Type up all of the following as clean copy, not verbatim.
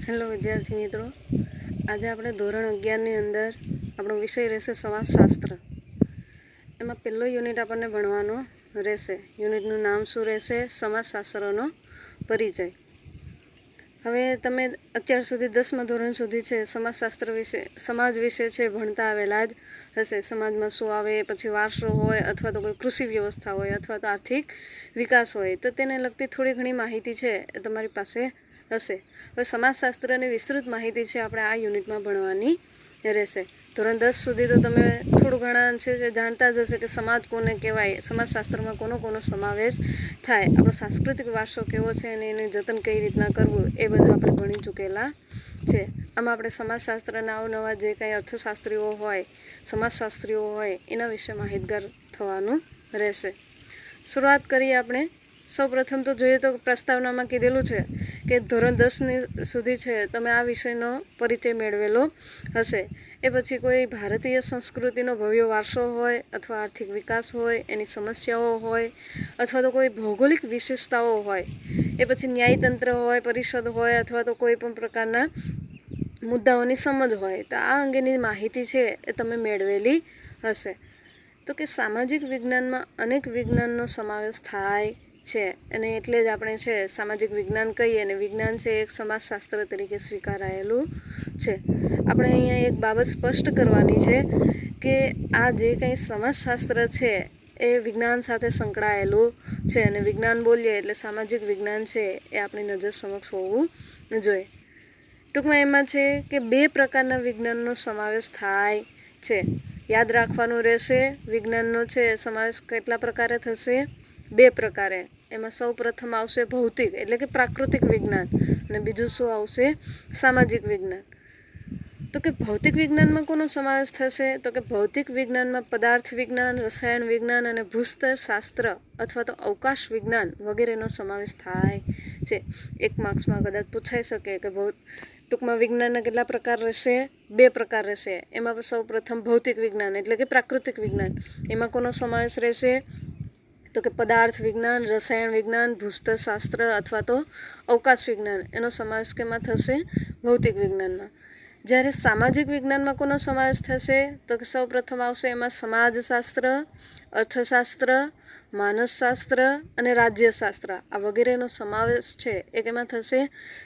Hello વિદ્યાર્થી મિત્રો, આજે આપણે ધોરણ 11ની અંદર આપણો વિષય રહેશે સમાજશાસ્ત્ર. એમાં પહેલો યુનિટ આપણને ભણવાનો રહેશે. યુનિટનું નામ શું રહેશે? સમાજશાસ્ત્રનો પરિચય. હવે તમે અત્યાર સુધી 10મા ધોરણ સુધી છે સમાજશાસ્ત્ર વિશે, સમાજ વિશે છે ભણતા આવેલા જ હશે. સમાજમાં શું આવે, પછી વારસો હોય અથવા તો કોઈ કૃષિ વ્યવસ્થા હોય અથવા તો આર્થિક વિકાસ હોય, તો તેને લગતી થોડી ઘણી માહિતી છે એ તમારી પાસે હશે. હવે સમાજશાસ્ત્રની વિસ્તૃત માહિતી છે આપણે આ યુનિટમાં ભણવાની રહેશે. ધોરણ 10 સુધી તો તમે થોડું ઘણા અંશે જે જાણતા જ હશે કે સમાજ કોને કહેવાય, સમાજશાસ્ત્રમાં કોનો સમાવેશ થાય, આપણો સાંસ્કૃતિક વારસો કેવો છે અને એનું જતન કઈ રીતના કરવું એ બધું આપણે ભણી ચૂકેલા છે. આમાં આપણે સમાજશાસ્ત્રના અવનવા જે કાંઈ અર્થશાસ્ત્રીઓ હોય, સમાજશાસ્ત્રીઓ હોય એના વિશે માહિતગાર થવાનું રહેશે. શરૂઆત કરીએ આપણે. સૌપ્રથમ તો જોઈએ તો પ્રસ્તાવનામાં કીધેલું છે કે ધોરણ 10 સુધી છે તમે આ વિષયનો પરિચય મેળવેલો હશે. એ પછી કોઈ ભારતીય સંસ્કૃતિનો ભવ્ય વારસો હોય અથવા આર્થિક વિકાસ હોય, એની સમસ્યાઓ હોય અથવા તો કોઈ ભૌગોલિક વિશેષતાઓ હોય, એ પછી ન્યાયતંત્ર હોય, પરિષદ હોય અથવા તો કોઈ પણ પ્રકારના મુદ્દાઓની સમજ હોય, તો આ અંગેની માહિતી છે એ તમે મેળવેલી હશે. તો કે સામાજિક વિજ્ઞાનમાં અનેક વિજ્ઞાનનો સમાવેશ થાય છે અને એટલે જ આપણે છે સામાજિક વિજ્ઞાન કહીએ અને વિજ્ઞાન છે એક સમાજશાસ્ત્ર તરીકે સ્વીકારાયેલું છે. આપણે અહીંયા એક બાબત સ્પષ્ટ કરવાની છે કે આ જે કંઈ સમાજશાસ્ત્ર છે એ વિજ્ઞાન સાથે સંકળાયેલું છે અને વિજ્ઞાન બોલીએ એટલે સામાજિક વિજ્ઞાન છે એ આપણી નજર સમક્ષ હોવું જોઈએ. ટૂંકમાં એમાં છે કે 2 પ્રકારના વિજ્ઞાનનો સમાવેશ થાય છે. યાદ રાખવાનું રહેશે, વિજ્ઞાનનો છે સમાવેશ કેટલા પ્રકારે થશે? 2 પ્રકારે. એમાં સૌ પ્રથમ આવશે ભૌતિક એટલે કે પ્રાકૃતિક વિજ્ઞાન અને બીજું શું આવશે? સામાજિક વિજ્ઞાન. તો કે ભૌતિક વિજ્ઞાનમાં કોનો સમાવેશ થશે? તો કે ભૌતિક વિજ્ઞાનમાં પદાર્થ વિજ્ઞાન, રસાયણ વિજ્ઞાન અને ભૂસ્તર શાસ્ત્ર અથવા તો અવકાશ વિજ્ઞાન વગેરેનો સમાવેશ થાય છે. 1 માર્ક્સમાં કદાચ પૂછાઈ શકે કે ટૂંકમાં વિજ્ઞાનના કેટલા પ્રકાર રહેશે? 2 પ્રકાર રહેશે. એમાં સૌ પ્રથમ ભૌતિક વિજ્ઞાન એટલે કે પ્રાકૃતિક વિજ્ઞાન, એમાં કોનો સમાવેશ રહેશે? તો કે પદાર્થ વિજ્ઞાન, રસાયણ વિજ્ઞાન, ભૂસ્તર શાસ્ત્ર અથવા તો અવકાશ વિજ્ઞાન, એનો સમાવેશ કેમાં થશે? ભૌતિક વિજ્ઞાનમાં. જ્યારે સામાજિક વિજ્ઞાનમાં કોનો સમાવેશ થશે? તો કે સૌ પ્રથમ આવશે એમાં સમાજશાસ્ત્ર, અર્થશાસ્ત્ર, માનસશાસ્ત્ર અને રાજ્યશાસ્ત્ર, આ વગેરેનો સમાવેશ છે એ કેમાં થશે?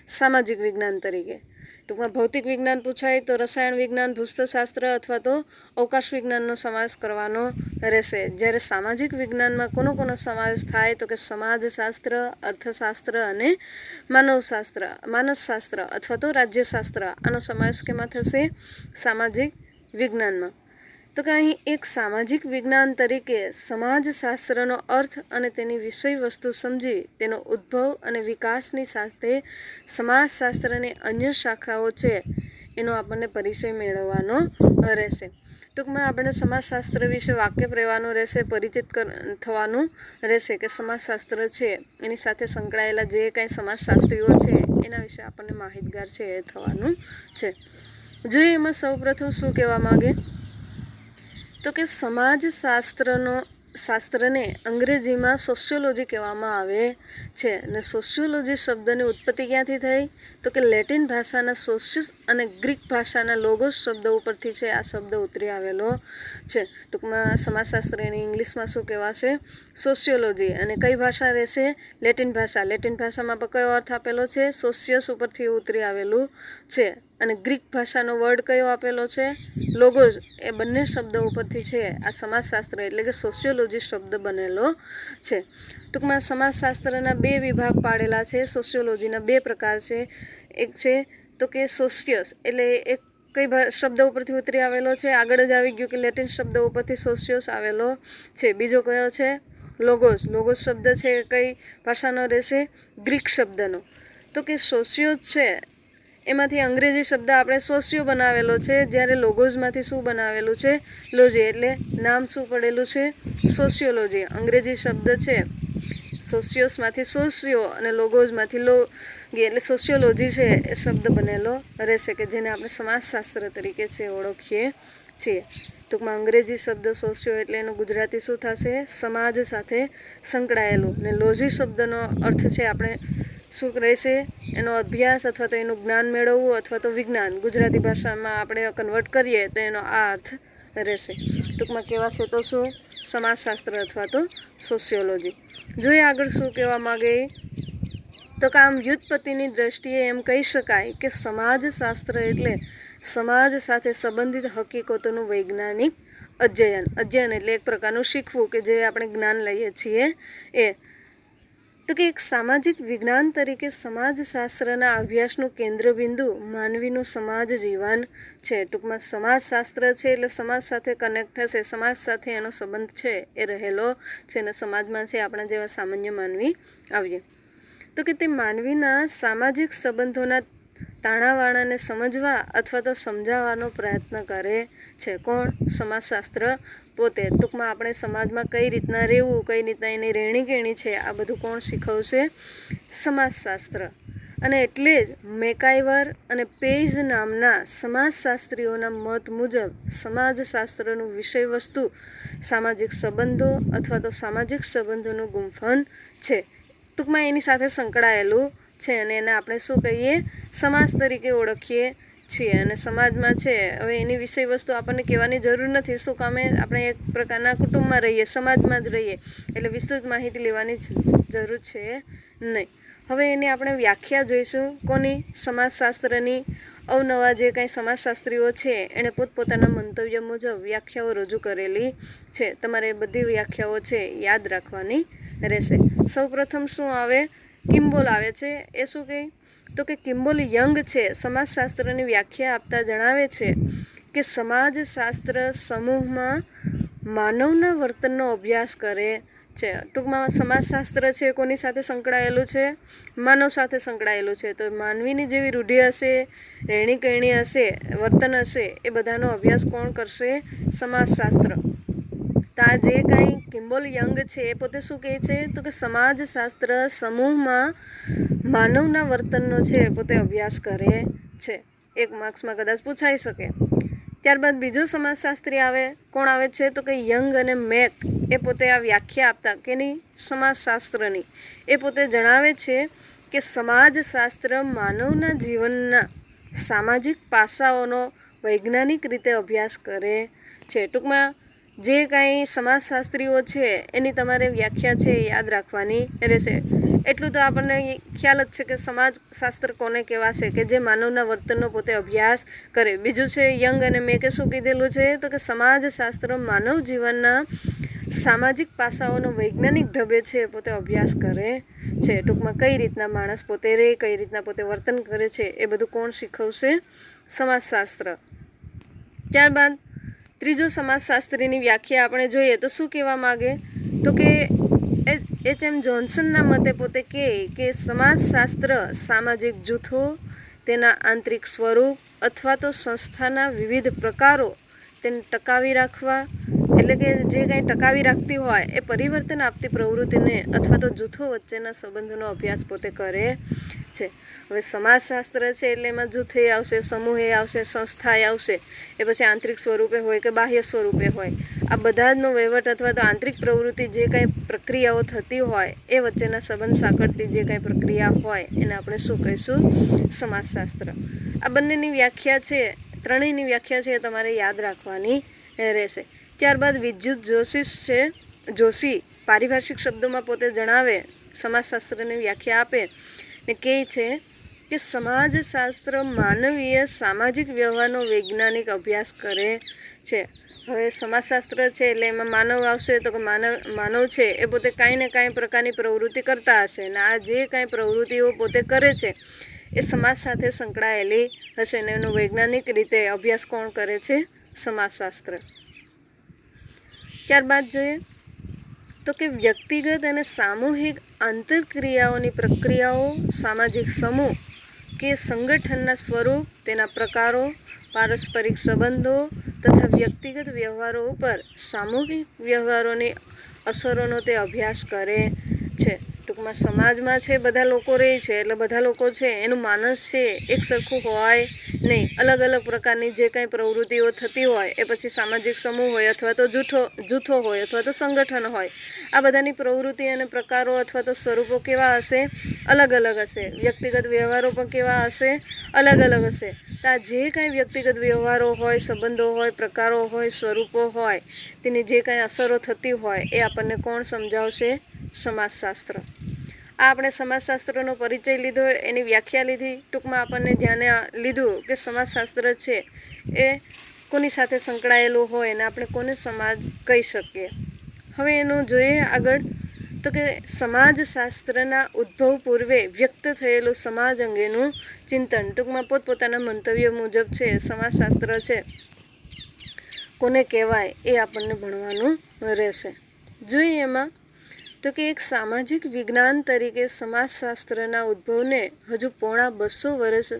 સામાજિક વિજ્ઞાન તરીકે. ટૂંકમાં ભૌતિક વિજ્ઞાન પૂછાય તો રસાયણ વિજ્ઞાન, ભૂસ્તરશાસ્ત્ર અથવા તો અવકાશ વિજ્ઞાનનો સમાવેશ કરવાનો રહેશે. જ્યારે સામાજિક વિજ્ઞાનમાં કોનો સમાવેશ થાય? તો કે સમાજશાસ્ત્ર, અર્થશાસ્ત્ર અને માનસશાસ્ત્ર અથવા તો રાજ્યશાસ્ત્ર, આનો સમાવેશ કેમાં થશે? સામાજિક વિજ્ઞાનમાં. તો કે અહીં એક સામાજિક વિજ્ઞાન તરીકે સમાજશાસ્ત્રનો અર્થ અને તેની વિષય વસ્તુ સમજી તેનો ઉદ્ભવ અને વિકાસની સાથે સમાજશાસ્ત્રની અન્ય શાખાઓ છે એનો આપણને પરિચય મેળવવાનો રહેશે. ટૂંકમાં આપણે સમાજશાસ્ત્ર વિશે વાકેફ રહેવાનું રહેશે, પરિચિત થવાનું રહેશે કે સમાજશાસ્ત્ર છે એની સાથે સંકળાયેલા જે કાંઈ સમાજશાસ્ત્રીઓ છે એના વિશે આપણને માહિતગાર છે એ થવાનું છે. જોઈએ એમાં સૌપ્રથમ શું કહેવા માગે? તો કે શાસ્ત્રને અંગ્રેજીમાં સોશિયોલોજી કહેવામાં આવે છે અને સોશિયોલોજી શબ્દની ઉત્પત્તિ ક્યાંથી થઈ? તો કે લેટિન ભાષાના સોશિયસ અને ગ્રીક ભાષાના લોગોસ શબ્દ ઉપરથી છે આ શબ્દ ઉતરી આવેલો છે. ટૂંકમાં સમાજશાસ્ત્ર એની ઇંગ્લિશમાં શું કહેવાશે? સોશિયોલોજી. અને કઈ ભાષા રહેશે? લેટિન ભાષા. લેટિન ભાષામાં પણ કયો અર્થ આપેલો છે? સોશિયસ ઉપરથી ઉતરી આવેલું છે. અને ગ્રીક ભાષાનો વર્ડ કયો આપેલો છે? લોગોસ. એ બંને શબ્દો ઉપરથી છે આ સમાજશાસ્ત્ર એટલે કે સોશિયોલોજી શબ્દ બનેલો છે. ટૂંકમાં સમાજશાસ્ત્રના 2 વિભાગ પાડેલા છે. સોશિયોલોજીના 2 પ્રકાર છે. એક છે તો કે સોશિયસ એટલે એક કઈ શબ્દ ઉપરથી ઉતરી આવેલો છે? આગળ જ આવી ગયું કે લેટિન શબ્દ ઉપરથી સોશિયસ આવેલો છે. બીજો કયો છે? લોગોસ. લોગોસ શબ્દ છે કઈ ભાષાનો રહેશે? ગ્રીક શબ્દનો. તો કે સોશિયોસ છે એમાંથી અંગ્રેજી શબ્દ આપણે સોશિયો બનાવેલો છે, જ્યારે લોગોસમાંથી શું બનાવેલું છે? લોજી. એટલે નામ શું પડેલું છે? સોશિયોલોજી. અંગ્રેજી શબ્દ છે સોશિયોસમાંથી સોશિયો અને લોગોસમાંથી લોગી એટલે સોશિયોલોજી છે એ શબ્દ બનેલો રહેશે કે જેને આપણે સમાજશાસ્ત્ર તરીકે છે ઓળખીએ છીએ. ટૂંકમાં અંગ્રેજી શબ્દ સોશિયો એટલે એનું ગુજરાતી શું થશે? સમાજ સાથે સંકળાયેલું. ને લોજી શબ્દનો અર્થ છે આપણે શું રહેશે? એનો અભ્યાસ અથવા તો એનું જ્ઞાન મેળવવું અથવા તો વિજ્ઞાન, ગુજરાતી ભાષામાં આપણે કન્વર્ટ કરીએ તો એનો આ અર્થ રહેશે. ટૂંકમાં કહેવાશે તો શું? સમાજશાસ્ત્ર અથવા તો સોશિયોલોજી. જોઈએ આગળ શું કહેવા માગે. તો કે આમ વ્યુત્પત્તિની દ્રષ્ટિએ એમ કહી શકાય કે સમાજશાસ્ત્ર એટલે સમાજ સાથે સંબંધિત હકીકતોનું વૈજ્ઞાનિક અધ્યયન એટલે એક પ્રકારનું શીખવું કે જે આપણે જ્ઞાન લઈએ છીએ એ. તો કે એક સામાજિક વિજ્ઞાન તરીકે સમાજશાસ્ત્રના અભ્યાસનું કેન્દ્રબિંદુ માનવીનું સમાજ જીવન છે. ટૂંકમાં સમાજશાસ્ત્ર છે એટલે સમાજ સાથે કનેક્ટ થશે, સમાજ સાથે એનો સંબંધ છે એ રહેલો છે અને સમાજમાં છે આપણા જેવા સામાન્ય માનવી આવીએ. તો કે તે માનવીના સામાજિક સંબંધોના તાણાવાણાને સમજવા અથવા તો સમજાવવાનો પ્રયત્ન કરે છે. કોણ? સમાજશાસ્ત્ર પોતે. ટૂંકમાં આપણે સમાજમાં કઈ રીતના રહેવું, કઈ રીતના એની રહેણીકરણી છે, આ બધું કોણ શીખવશે? સમાજશાસ્ત્ર. અને એટલે જ મેકાઈવર અને પેઇઝ નામના સમાજશાસ્ત્રીઓના મત મુજબ સમાજશાસ્ત્રનું વિષયવસ્તુ સામાજિક સંબંધો અથવા તો સામાજિક સંબંધોનું ગુંફન છે. ટૂંકમાં એની સાથે સંકળાયેલું છે અને એને આપણે શું કહીએ? સમાજ તરીકે ઓળખીએ છીએ. અને સમાજમાં છે હવે એની વિષય વસ્તુ આપણને કહેવાની જરૂર નથી. શું કામે? આપણે એક પ્રકારના કુટુંબમાં રહીએ, સમાજમાં જ રહીએ, એટલે વિસ્તૃત માહિતી લેવાની જરૂર છે નહીં. હવે એની આપણે વ્યાખ્યા જોઈશું. કોની? સમાજશાસ્ત્રની. અવનવા જે કાંઈ સમાજશાસ્ત્રીઓ છે એણે પોતપોતાના મંતવ્ય મુજબ વ્યાખ્યાઓ રજૂ કરેલી છે. તમારે બધી વ્યાખ્યાઓ છે યાદ રાખવાની રહેશે. સૌપ્રથમ શું આવે? કિમ્બોલ આવે છે. એ શું કહે? તો કે કિમ્બોલ યંગ છે સમાજશાસ્ત્રની વ્યાખ્યા આપતા જણાવે છે કે સમાજશાસ્ત્ર સમૂહમાં માનવના વર્તનનો અભ્યાસ કરે છે. ટૂંકમાં સમાજશાસ્ત્ર છે કોની સાથે સંકળાયેલું છે? માનવ સાથે સંકળાયેલું છે. તો માનવીની જેવી રૂઢિ હશે, રહેણીકરણી હશે, વર્તન હશે, એ બધાનો અભ્યાસ કોણ કરશે? સમાજશાસ્ત્ર. તો આ જે કાંઈ કિમ્બોલ યંગ છે એ પોતે શું કહે છે? તો કે સમાજશાસ્ત્ર સમૂહમાં માનવના વર્તનનો છે પોતે અભ્યાસ કરે છે. એક માર્ક્સમાં કદાચ પૂછાઈ શકે. ત્યારબાદ બીજો સમાજશાસ્ત્રી આવે. કોણ આવે છે? તો કે યંગ અને મેક. એ પોતે આ વ્યાખ્યા આપતા કેની? સમાજશાસ્ત્રની. એ પોતે જણાવે છે કે સમાજશાસ્ત્ર માનવના જીવનના સામાજિક પાસાઓનો વૈજ્ઞાનિક રીતે અભ્યાસ કરે છે. ટૂંકમાં જે કાંઈ સમાજશાસ્ત્રીઓ છે એની તમારે વ્યાખ્યા છે યાદ રાખવાની રહેશે. એટલું તો આપણને ખ્યાલ જ છે કે સમાજશાસ્ત્ર કોને કહેવાશે? કે જે માનવના વર્તનનો પોતે અભ્યાસ કરે. બીજું છે યંગ અને મેકે શું કીધેલું છે? તો કે સમાજશાસ્ત્ર માનવ જીવનના સામાજિક પાસાઓનો વૈજ્ઞાનિક ઢબે છે પોતે અભ્યાસ કરે છે. ટૂંકમાં કઈ રીતના માણસ પોતે રહે, કઈ રીતના પોતે વર્તન કરે છે, એ બધું કોણ શીખવશે? સમાજશાસ્ત્ર. ત્યારબાદ ત્રીજો સમાજશાસ્ત્રીની વ્યાખ્યા આપણે જોઈએ તો શું કહેવા માગે? તો કે એચ.એમ. જોન્સનના મતે પોતે કહે કે સમાજશાસ્ત્ર સામાજિક જૂથો, તેના આંતરિક સ્વરૂપ અથવા તો સંસ્થાના વિવિધ પ્રકારો તેને ટકાવી રાખવા, એટલે કે જે કાંઈ ટકાવી રાખતી હોય એ પરિવર્તન આપતી પ્રવૃત્તિને અથવા તો જૂથો વચ્ચેના સંબંધોનો અભ્યાસ પોતે કરે છે. હવે સમાજશાસ્ત્ર છે એટલે એમાં જૂથે આવશે, સમૂહે આવશે, સંસ્થાએ આવશે. એ પછી આંતરિક સ્વરૂપે હોય કે બાહ્ય સ્વરૂપે હોય, આ બધાનો વહીવટ અથવા તો આંતરિક પ્રવૃત્તિ જે કાંઈ પ્રક્રિયાઓ થતી હોય એ વચ્ચેના સંબંધ સાંકળતી જે કાંઈ પ્રક્રિયા હોય એને આપણે શું કહીશું? સમાજશાસ્ત્ર. આ બંનેની વ્યાખ્યા છે, ત્રણેયની વ્યાખ્યા છે એ તમારે યાદ રાખવાની રહેશે. ત્યારબાદ વિદ્યુત જોશી પારિભાષિક શબ્દોમાં પોતે જણાવે, સમાજશાસ્ત્રની વ્યાખ્યા આપે ને કહે છે કે સમાજશાસ્ત્ર માનવીય સામાજિક વ્યવહારનો વૈજ્ઞાનિક અભ્યાસ કરે છે. હવે સમાજશાસ્ત્ર છે એટલે એમાં માનવ આવશે. તો કે માનવ છે એ પોતે કાંઈ ને કાંઈ પ્રકારની પ્રવૃત્તિ કરતા હશે અને આ જે કાંઈ પ્રવૃત્તિઓ પોતે કરે છે એ સમાજ સાથે સંકળાયેલી હશે ને એનો વૈજ્ઞાનિક રીતે અભ્યાસ કોણ કરે છે? સમાજશાસ્ત્ર. ત્યારબાદ જોઈએ તો કે વ્યક્તિગત અને સામૂહિક આંતરક્રિયાઓની પ્રક્રિયાઓ, સામાજિક સમૂહ કે સંગઠનના સ્વરૂપ, તેના પ્રકારો, પારસ્પરિક સંબંધો તથા વ્યક્તિગત વ્યવહારો ઉપર સામૂહિક વ્યવહારોની અસરોનો તે અભ્યાસ કરે છે. ટૂંકમાં સમાજમાં છે બધા લોકો રહે છે, એટલે બધા લોકો છે એનું માનસ છે એક સરખું હોય નહીં. અલગ અલગ પ્રકારની જે કાંઈ પ્રવૃત્તિઓ થતી હોય એ પછી સામાજિક સમૂહ હોય અથવા તો જૂથો હોય અથવા તો સંગઠન હોય, આ બધાની પ્રવૃત્તિ અને પ્રકારો અથવા તો સ્વરૂપો કેવા હશે? અલગ અલગ હશે. વ્યક્તિગત વ્યવહારો પણ કેવા હશે? અલગ અલગ હશે. તો આ જે કાંઈ વ્યક્તિગત વ્યવહારો હોય, સંબંધો હોય, પ્રકારો હોય, સ્વરૂપો હોય, તેની જે કાંઈ અસરો થતી હોય એ આપણને કોણ સમજાવશે? સમાજશાસ્ત્ર. આ આપણે સમાજશાસ્ત્રનો પરિચય લીધો, એની વ્યાખ્યા લીધી. ટૂંકમાં આપણને ધ્યાને લીધું કે સમાજશાસ્ત્ર છે એ કોની સાથે સંકળાયેલું હોય અને આપણે કોને સમાજ કહી શકીએ. હવે એનું જોઈએ આગળ તો કે સમાજશાસ્ત્રના ઉદ્ભવ પૂર્વે વ્યક્ત થયેલું સમાજ અંગેનું ચિંતન. ટૂંકમાં પોતપોતાના મંતવ્ય મુજબ છે સમાજશાસ્ત્ર છે કોને કહેવાય એ આપણને ભણવાનું રહેશે. જોઈએ એમાં તો કે એક સામાજિક વિજ્ઞાન તરીકે સમાજશાસ્ત્રના ઉદ્ભવને હજુ પોણા 200 વર્ષ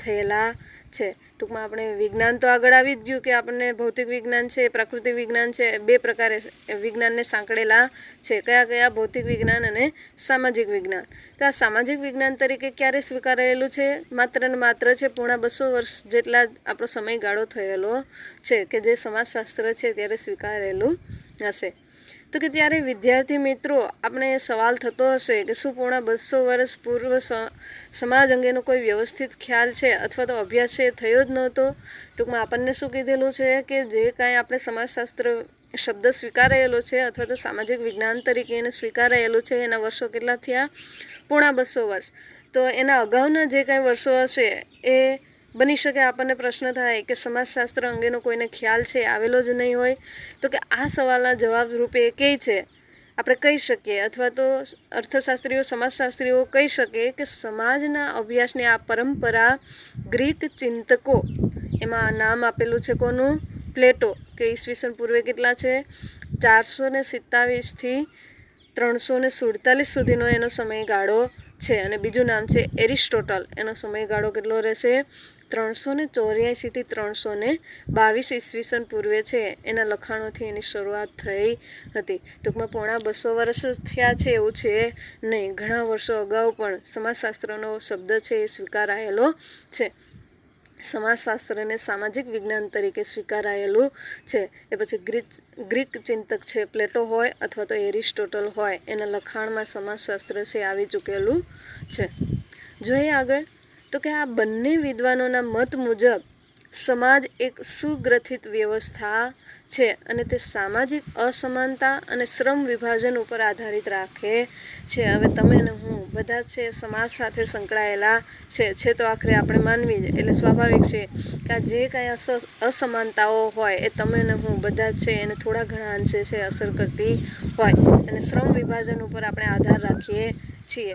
થયેલા છે. ટૂંકમાં આપણે વિજ્ઞાન તો આગળ આવી જ ગયું કે આપણને ભૌતિક વિજ્ઞાન છે, પ્રાકૃતિક વિજ્ઞાન છે, બે પ્રકારે વિજ્ઞાનને સાંકળેલા છે. કયા કયા? ભૌતિક વિજ્ઞાન અને સામાજિક વિજ્ઞાન. તો આ સામાજિક વિજ્ઞાન તરીકે ક્યારે સ્વીકારાયેલું છે? માત્ર ને માત્ર છે પોણા 200 વર્ષ જેટલા આપણો સમયગાળો થયેલો છે કે જે સમાજશાસ્ત્ર છે ત્યારે સ્વીકારેલું હશે. તો કે ત્યારે વિદ્યાર્થી મિત્રો આપણે સવાલ થતો હશે કે શું પોણા 200 વર્ષ પૂર્વ સમાજ અંગેનો કોઈ વ્યવસ્થિત ખ્યાલ છે અથવા તો અભ્યાસ છે થયો જ નહોતો? ટૂંકમાં આપણને શું કીધેલું છે કે જે કાંઈ આપણે સમાજશાસ્ત્ર શબ્દ સ્વીકારાયેલો છે અથવા તો સામાજિક વિજ્ઞાન તરીકે એને સ્વીકારાયેલું છે એના વર્ષો કેટલા થયા? પોણા 200 વર્ષ. તો એના અગાઉના જે કાંઈ વર્ષો હશે એ બની શકે આપણને પ્રશ્ન થાય કે સમાજશાસ્ત્ર અંગેનો કોઈને ખ્યાલ છે આવેલો જ નહીં હોય. તો કે આ સવાલના જવાબ રૂપે કહે છે આપણે કહી શકીએ અથવા તો અર્થશાસ્ત્રીઓ, સમાજશાસ્ત્રીઓ કહી શકે કે સમાજના અભ્યાસની આ પરંપરા ગ્રીક ચિંતકો, એમાં નામ આપેલું છે કોનું? પ્લેટો, કે ઈસવીસન પૂર્વે કેટલા છે? 427થી 347 સુધીનો એનો સમયગાળો છે. અને બીજું નામ છે એરિસ્ટોટલ, એનો સમયગાળો કેટલો રહેશે? 384થી 322 ઈસવીસન પૂર્વે છે એના લખાણોથી એની શરૂઆત થઈ હતી. ટૂંકમાં પોણા 200 વર્ષ થયા છે એવું છે નહીં. ઘણા વર્ષો અગાઉ પણ સમાજશાસ્ત્રનો શબ્દ છે એ સ્વીકારાયેલો છે. સમાજશાસ્ત્રને સામાજિક વિજ્ઞાન તરીકે સ્વીકારાયેલું છે. એ પછી ગ્રીક ચિંતક છે પ્લેટો હોય અથવા તો એરિસ્ટોટલ હોય એના લખાણમાં સમાજશાસ્ત્ર છે આવી ચૂકેલું છે. જોઈએ આગળ તો કે આ બંને વિદ્વાનોના મત મુજબ સમાજ એક સુગ્રથિત વ્યવસ્થા છે અને તે સામાજિક અસમાનતા અને શ્રમ વિભાજન ઉપર આધારિત રાખે છે. હવે તમે ને હું બધા છે સમાજ સાથે સંકળાયેલા છે તો આખરે આપણે માનવી જ, એટલે સ્વાભાવિક છે કે આ જે કાંઈ અસમાનતાઓ હોય એ તમે ને હું બધા જ છે એને થોડા ઘણા અંશે છે અસર કરતી હોય. અને શ્રમ વિભાજન ઉપર આપણે આધાર રાખીએ છીએ.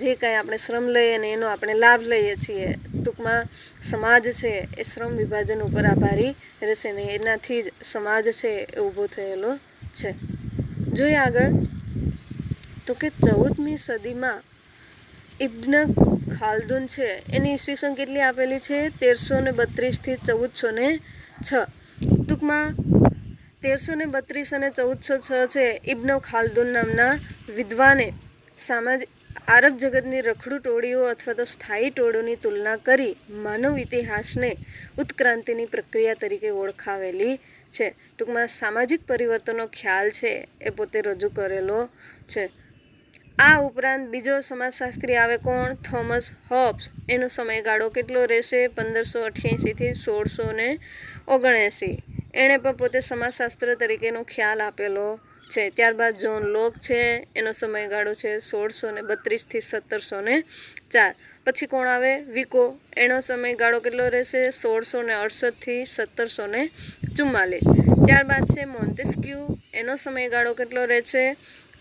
જે કાંઈ આપણે શ્રમ લઈએ ને એનો આપણે લાભ લઈએ છીએ. ટૂંકમાં સમાજ છે એ શ્રમ વિભાજન ઉપર આભારી રહેશે ને એનાથી જ સમાજ છે એ ઊભો થયેલો છે. જોઈએ આગળ તો કે 14મી સદીમાં ઇબ્ન ખાલ્દુન છે એની ઈસવીસન કેટલી આપેલી છે? 1332થી 1406. ટૂંકમાં 1332 અને 1406 છે ઇબ્ન ખાલ્દુન નામના વિદ્વાને આરબ જગતની રખડુ ટોળીઓ અથવા તો સ્થાયી ટોળોની તુલના કરી માનવ ઇતિહાસને ઉત્ક્રાંતિની પ્રક્રિયા તરીકે ઓળખાવેલી છે. ટૂંકમાં સામાજિક પરિવર્તનનો ખ્યાલ છે એ પોતે રજૂ કરેલો છે. આ ઉપરાંત બીજો સમાજશાસ્ત્રી આવે કોણ? Thomas Hobbes. એનો સમયગાળો કેટલો રહેશે? 1588થી 1679. એણે પણ પોતે સમાજશાસ્ત્ર તરીકેનો ખ્યાલ આપેલો છે. ત્યારબાદ જોન લોક છે એનો સમયગાળો છે 1632થી 1704. પછી કોણ આવે? વિકો. એનો સમયગાળો કેટલો રહેશે? 1668થી 1744. ત્યારબાદ છે મોન્ટેસ્ક્યુ. એનો સમયગાળો કેટલો રહેશે?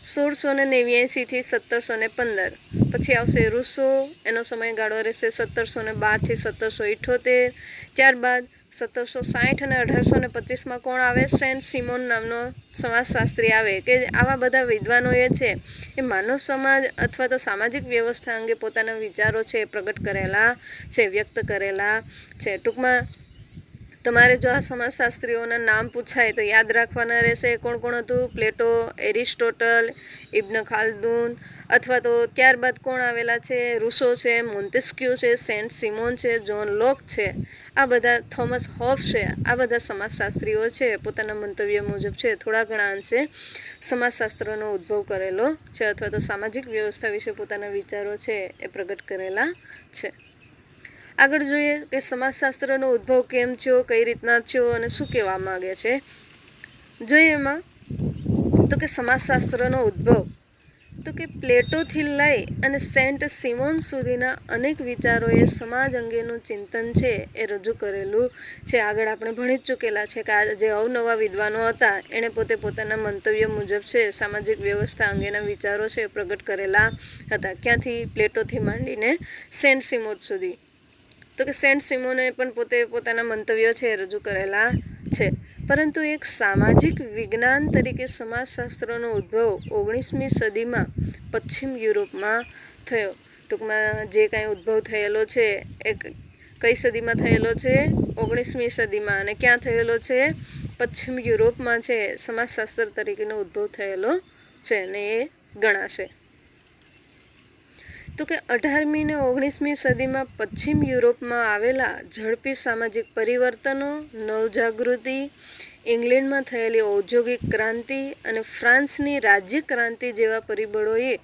1689થી 1715. પછી આવશે રૂસો. એનો સમયગાળો રહેશે 1712થી 1778. ત્યારબાદ 1760 અને 1825માં કોણ આવે? સેન્ટ સિમોન નામનો સમાજશાસ્ત્રી આવે. કે આવા બધા વિદ્વાનોએ છે એ માનવ સમાજ અથવા તો સામાજિક વ્યવસ્થા અંગે પોતાના વિચારો છે પ્રગટ કરેલા છે, વ્યક્ત કરેલા છે. ટૂંકમાં તમારે જો આ સમાજશાસ્ત્રીઓના નામ પૂછાય તો યાદ રાખવાના રહેશે. કોણ કોણ હતું? પ્લેટો, એરિસ્ટોટલ, ઇબ્ન ખાલ્દુન, અથવા તો ત્યારબાદ કોણ આવેલા છે? રૂસો છે, મોન્ટેસ્ક્યુ છે, સેન્ટ સિમોન છે, જોન લોક છે, આ બધા, થોમસ હોબ્સ છે. આ બધા સમાજશાસ્ત્રીઓ છે પોતાના મંતવ્ય મુજબ છે થોડા ઘણા અંશે સમાજશાસ્ત્રનો ઉદ્ભવ કરેલો છે, અથવા તો સામાજિક વ્યવસ્થા વિશે પોતાના વિચારો છે એ પ્રગટ કરેલા છે. આગળ જોઈએ કે સમાજશાસ્ત્રનો ઉદ્ભવ કેમ થયો, કઈ રીતના થયો અને શું કહેવા માગે છે. જોઈએ એમાં તો કે સમાજશાસ્ત્રનો ઉદ્ભવ તો કે પ્લેટોથી લઈ અને સેન્ટ સિમોન સુધીના અનેક વિચારોએ સમાજ અંગેનું ચિંતન છે એ રજૂ કરેલું છે. આગળ આપણે ભણી જ ચૂકેલા છે કે આ જે અવનવા વિદ્વાનો હતા એણે પોતે પોતાના મંતવ્ય મુજબ છે સામાજિક વ્યવસ્થા અંગેના વિચારો છે એ પ્રગટ કરેલા હતા. ક્યાંથી? પ્લેટોથી માંડીને સેન્ટ સિમોન સુધી. તો કે સેન્ટ સિમોને પણ પોતે પોતાના મંતવ્યો છે રજૂ કરેલા છે. પરંતુ એક સામાજિક વિજ્ઞાન તરીકે સમાજશાસ્ત્રનો ઉદ્ભવ 19મી સદીમાં પશ્ચિમ યુરોપમાં થયો. ટૂંકમાં જે કાંઈ ઉદ્ભવ થયેલો છે એ કઈ સદીમાં થયેલો છે? 19મી સદીમાં. અને ક્યાં થયેલો છે? પશ્ચિમ યુરોપમાં છે સમાજશાસ્ત્ર તરીકેનો ઉદ્ભવ થયેલો છે ને એ ગણાશે. તો કે 18મી ને 19મી સદીમાં પશ્ચિમ યુરોપમાં આવેલા ઝડપી સામાજિક પરિવર્તનો, નવજાગૃતિ, ઇંગ્લેન્ડમાં થયેલી ઔદ્યોગિક ક્રાંતિ અને ફ્રાન્સની રાજ્ય ક્રાંતિ જેવા પરિબળોએ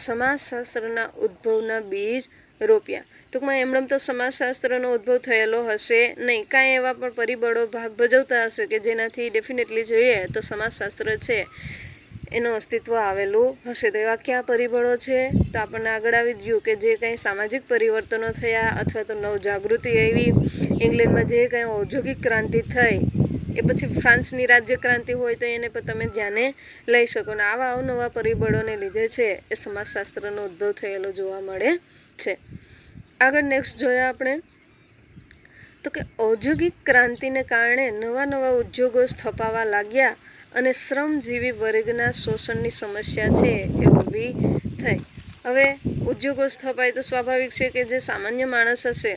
સમાજશાસ્ત્રના ઉદ્ભવના બીજ રોપ્યા. ટૂંકમાં એમણે તો સમાજશાસ્ત્રનો ઉદ્ભવ થયેલો હશે નહીં, કાંઈ એવા પણ પરિબળો ભાગ ભજવતા હશે કે જેનાથી ડેફિનેટલી જોઈએ તો સમાજશાસ્ત્ર છે એનું અસ્તિત્વ આવેલું હશે. તો એવા કયા પરિબળો છે? તો આપણને આગળ આવી ગયું કે જે કંઈ સામાજિક પરિવર્તનો થયા અથવા તો નવજાગૃતિ આવી, ઇંગ્લેન્ડમાં જે કંઈ ઔદ્યોગિક ક્રાંતિ થઈ, એ પછી ફ્રાન્સની રાજ્ય ક્રાંતિ હોય તો એને પણ તમે ધ્યાને લઈ શકો. ને આવા અવનવા પરિબળોને લીધે છે એ સમાજશાસ્ત્રનો ઉદ્ભવ થયેલો જોવા મળે છે. આગળ નેક્સ્ટ જોયા આપણે તો કે ઔદ્યોગિક ક્રાંતિને કારણે નવા નવા ઉદ્યોગો સ્થપાવા લાગ્યા અને શ્રમજીવી વર્ગના શોષણની સમસ્યા છે એ ઊભી થઈ. હવે ઉદ્યોગો સ્થપાય તો સ્વાભાવિક છે કે જે સામાન્ય માણસ હશે,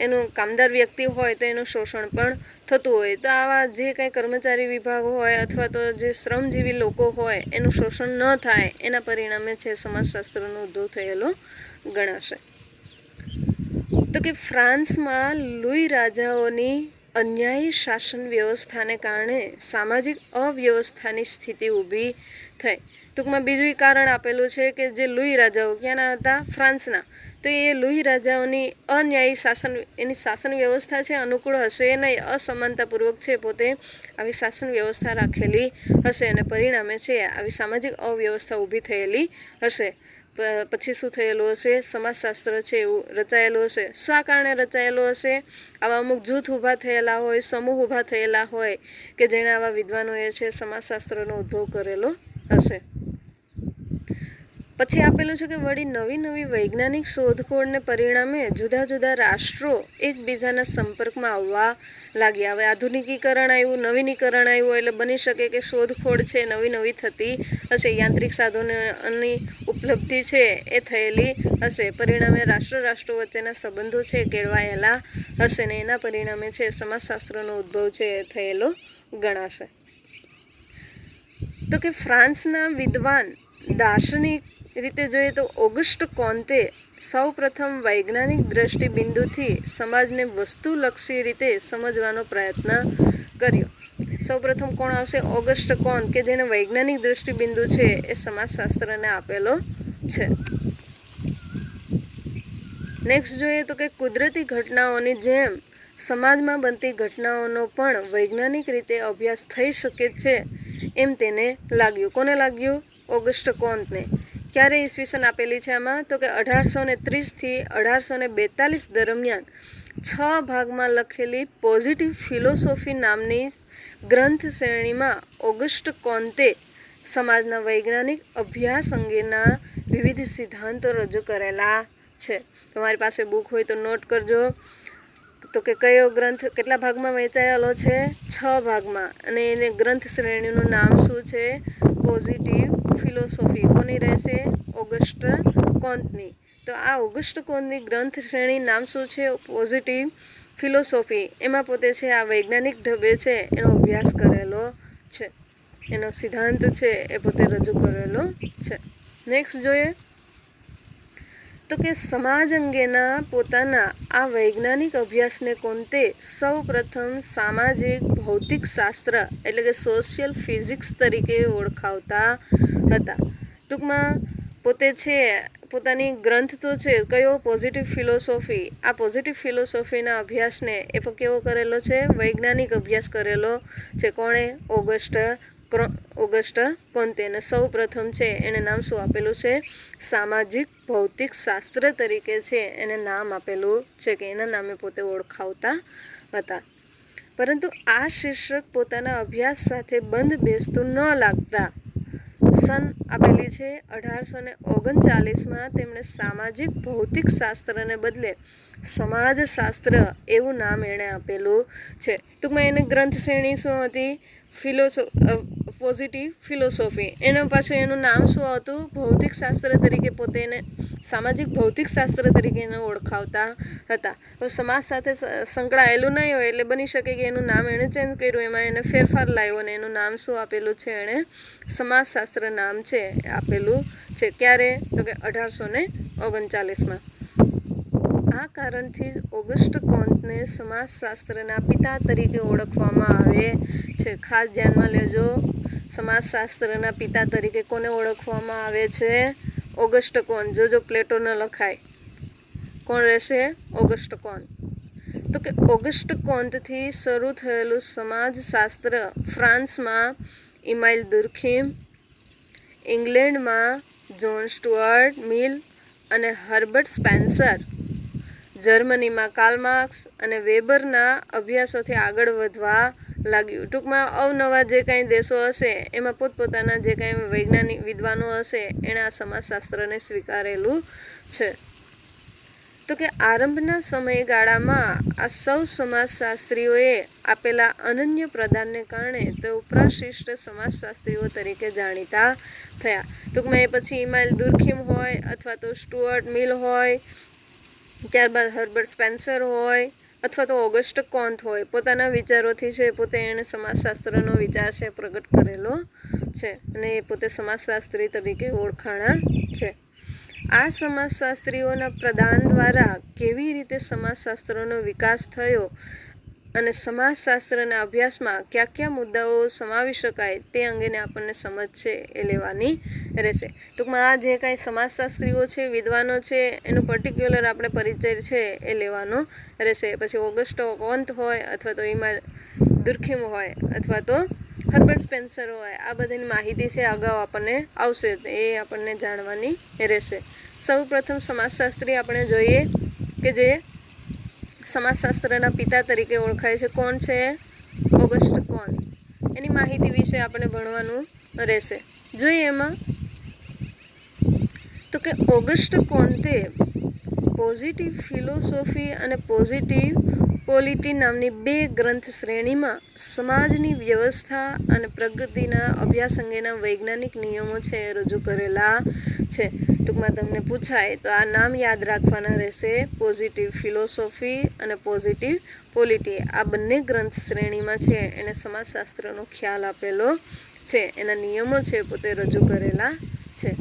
એનું કામદાર વ્યક્તિ હોય તો એનું શોષણ પણ થતું હોય. તો આવા જે કંઈ કર્મચારી વિભાગ હોય અથવા તો જે શ્રમજીવી લોકો હોય એનું શોષણ ન થાય એના પરિણામે છે સમાજશાસ્ત્રનો ઉદ્ભવ થયેલો ગણાશે. તો કે ફ્રાન્સમાં લુઈ રાજાઓની અન્યાયી શાસન વ્યવસ્થાને કારણે સામાજિક અવ્યવસ્થાની સ્થિતિ ઊભી થઈ. ટૂંકમાં બીજું કારણ આપેલું છે કે જે લુઈ રાજાઓ ક્યાંના હતા? ફ્રાન્સના. તો એ લુઈ રાજાઓની અન્યાયી શાસન, એની શાસન વ્યવસ્થા છે અનુકૂળ હશે નહીં, અસમાનતાપૂર્વક છે પોતે આવી શાસન વ્યવસ્થા રાખેલી હશે અને પરિણામે છે આવી સામાજિક અવ્યવસ્થા ઊભી થયેલી હશે. પછી શું થયેલું હશે? સમાજશાસ્ત્ર છે એવું રચાયેલું હશે. શા કારણે રચાયેલું હશે? આવા અમુક જૂથ ઊભા થયેલા હોય, સમૂહ ઊભા થયેલા હોય કે જેણે આવા વિદ્વાનોએ છે સમાજશાસ્ત્રનો ઉદ્ભવ કરેલો હશે. પછી આપેલું છે કે વળી નવી નવી વૈજ્ઞાનિક શોધખોળને પરિણામે જુદા જુદા રાષ્ટ્રો એકબીજાના સંપર્કમાં આવવા લાગ્યા. હવે આધુનિકીકરણ આવ્યું, નવીનીકરણ આવ્યું એટલે બની શકે કે શોધખોળ છે નવી નવી થતી હશે, યાંત્રિક સાધનોની ઉપલબ્ધિ છે એ થયેલી હશે. પરિણામે રાષ્ટ્રો વચ્ચેના સંબંધો છે કેળવાયેલા હશે ને એના પરિણામે છે સમાજશાસ્ત્રનો ઉદ્ભવ છે એ થયેલો ગણાશે. તો કે ફ્રાન્સના વિદ્વાન દાર્શનિક રીતે જોઈએ તો ઓગસ્ટ કોન્તે સૌ પ્રથમ વૈજ્ઞાનિક દ્રષ્ટિબિંદુથી સમાજને વસ્તુલક્ષી રીતે સમજવાનો પ્રયત્ન કર્યો. સૌ પ્રથમ કોણ આવશે? ઓગસ્ટ કોન્ત, કે જેને વૈજ્ઞાનિક દ્રષ્ટિબિંદુ છે એ સમાજશાસ્ત્રને આપેલો છે. નેક્સ્ટ જોઈએ તો કે કુદરતી ઘટનાઓની જેમ સમાજમાં બનતી ઘટનાઓનો પણ વૈજ્ઞાનિક રીતે અભ્યાસ થઈ શકે છે એમ તેને લાગ્યું. કોને લાગ્યું? ઓગસ્ટ કોન્તને. ક્યારે ઈસવીસન આપેલી છે આમાં? તો કે 1830થી 1842 દરમિયાન 6 ભાગમાં લખેલી પોઝિટિવ ફિલોસોફી નામની ગ્રંથ શ્રેણીમાં ઓગસ્ટ કોન્તે સમાજના વૈજ્ઞાનિક અભ્યાસ અંગેના વિવિધ સિદ્ધાંતો રજૂ કરેલા છે. તમારી પાસે બુક હોય તો નોટ કરજો. તો કે કયો ગ્રંથ કેટલા ભાગમાં વહેંચાયેલો છે? 6 ભાગમાં. અને એને ગ્રંથ શ્રેણીનું નામ શું છે? Positive philosophy. કોની રહેશે? ઓગસ્ટ કોન્તની. તો આ ઓગસ્ટ કોન્તની ગ્રંથ શ્રેણી નામ શું છે? પોઝિટિવ ફિલોસોફી એમાં પોતે છે આ વૈજ્ઞાનિક ઢબે છે એનો અભ્યાસ કરેલો છે, એનો સિદ્ધાંત છે એ પોતે રજૂ કરેલો છે. નેક્સ્ટ જોઈએ તો કે સમાજ અંગેના પોતાના આ વૈજ્ઞાનિક અભ્યાસને કોંતે સૌ પ્રથમ સામાજિક ભૌતિક શાસ્ત્ર એટલે કે સોશિયલ ફિઝિક્સ તરીકે ઓળખાવતા હતા. ટૂંકમાં પોતે છે પોતાની ગ્રંથ તો છે કયો પોઝિટિવ ફિલોસોફી, આ પોઝિટિવ ફિલોસોફીના અભ્યાસને એ પણ કેવો કરેલો છે, વૈજ્ઞાનિક અભ્યાસ કરેલો છે. કોણે? ઓગસ્ટ કોન્તે. અને સૌ પ્રથમ છે એને નામ શું આપેલું છે? સામાજિક ભૌતિક શાસ્ત્ર તરીકે છે એને નામ આપેલું છે કે એના નામે પોતે ઓળખાવતા હતા. પરંતુ આ શીર્ષક પોતાના અભ્યાસ સાથે બંધ બેસતું ન લાગતા સન આપેલી છે 1839માં તેમણે સામાજિક ભૌતિક શાસ્ત્રને બદલે સમાજશાસ્ત્ર એવું નામ એણે આપેલું છે. ટૂંકમાં એને ગ્રંથ શ્રેણી શું હતી? Positive philosophy. એના પાછું એનું નામ શું હતું? ભૌતિક શાસ્ત્ર તરીકે પોતે એને સામાજિક ભૌતિક શાસ્ત્ર તરીકે એને ઓળખાવતા હતા. તો સમાજ સાથે સંકળાયેલું નહીં હોય એટલે બની શકે કે એનું નામ એણે ચેન્જ કર્યું, એમાં એને ફેરફાર લાવ્યો અને એનું નામ શું આપેલું છે? એણે સમાજશાસ્ત્ર નામ છે આપેલું છે. ક્યારે? તો કે 1839માં. આ કારણથી જ ઓગસ્ટ કોન્તને સમાજશાસ્ત્રના પિતા તરીકે ઓળખવામાં આવે છે. ખાસ ધ્યાનમાં લેજો, સમાજશાસ્ત્રના પિતા તરીકે કોને ઓળખવામાં આવે છે? ઓગસ્ટ કોન્ત. જો પ્લેટો ન લખાય, કોણ રહેશે? ઓગસ્ટ કોન્ત. તો કે ઓગસ્ટ કોન્તથી શરૂ થયેલું સમાજશાસ્ત્ર ફ્રાન્સમાં ઇમાઇલ દુર્ખીમ, ઇંગ્લેન્ડમાં જોન સ્ટુઅર્ટ મિલ અને હર્બર્ટ સ્પેન્સર, જર્મનીમાં કાર્લ માર્ક્સ અને વેબરના અભ્યાસોથી આગળ વધવા લાગ્યું. ટૂંકમાં અવનવા જે કાંઈ દેશો હશે એમાં પોતપોતાના જે કાંઈ વૈજ્ઞાનિક વિદ્વાનો હશે એણે આ સમાજશાસ્ત્રને સ્વીકારેલું છે. તો કે આરંભના સમયગાળામાં આ સૌ સમાજશાસ્ત્રીઓએ આપેલા અનન્ય પ્રદાનને કારણે તેઓ પ્રશિષ્ટ સમાજશાસ્ત્રીઓ તરીકે જાણીતા થયા. ટૂંકમાં એ પછી ઇમાઇલ દુર્ખીમ હોય અથવા તો સ્ટુઅર્ટ મિલ હોય, ત્યારબાદ હર્બર્ટ સ્પેન્સર હોય અથવા તો ઓગસ્ટ કોન્ત હોય, પોતાના વિચારોથી છે પોતે એણે સમાજશાસ્ત્રનો વિચાર છે પ્રગટ કરેલો છે અને એ પોતે સમાજશાસ્ત્રી તરીકે ઓળખાણા છે. આ સમાજશાસ્ત્રીઓના પ્રદાન દ્વારા કેવી રીતે સમાજશાસ્ત્રનો વિકાસ થયો અને સમાજશાસ્ત્રના અભ્યાસમાં કયા કયા મુદ્દાઓ સમાવી શકાય તે અંગેને આપણને સમજ છે એ લેવાની રહેશે. ટૂંકમાં આ જે કાંઈ સમાજશાસ્ત્રીઓ છે, વિદ્વાનો છે, એનું પર્ટિક્યુલર આપણે પરિચય છે એ લેવાનો રહેશે. પછી ઓગસ્ટ કોન્ત હોય અથવા તો ઇમાઇલ દુર્ખીમ હોય અથવા તો હર્બર્ટ સ્પેન્સર હોય, આ બધાની માહિતી છે અગાઉ આપણને આવશે, એ આપણને જાણવાની રહેશે. સૌ પ્રથમ સમાજશાસ્ત્રી આપણે જોઈએ કે જે સમાજશાસ્ત્રના પિતા તરીકે ઓળખાય છે. કોણ છે? ઓગસ્ટ કોન્ત. એની માહિતી વિશે આપણે ભણવાનું રહેશે. જોઈએ એમાં તો કે ઓગસ્ટ કોન્તે પોઝિટિવ ફિલોસોફી અને પોઝિટિવ પોલિટી નામની બે ગ્રંથ શ્રેણીમાં સમાજની વ્યવસ્થા અને પ્રગતિના અભ્યાસ અંગેના વૈજ્ઞાનિક નિયમો છે એ રજૂ કરેલા છે. ટૂંકમાં તમને પૂછાય તો આ નામ યાદ રાખવાના રહેશે, પોઝિટિવ ફિલોસોફી અને પોઝિટિવ પોલિટી. આ બંને ગ્રંથ શ્રેણીમાં છે એને સમાજશાસ્ત્રનો ખ્યાલ આપેલો છે, એના નિયમો છે પોતે રજૂ કરેલા છે.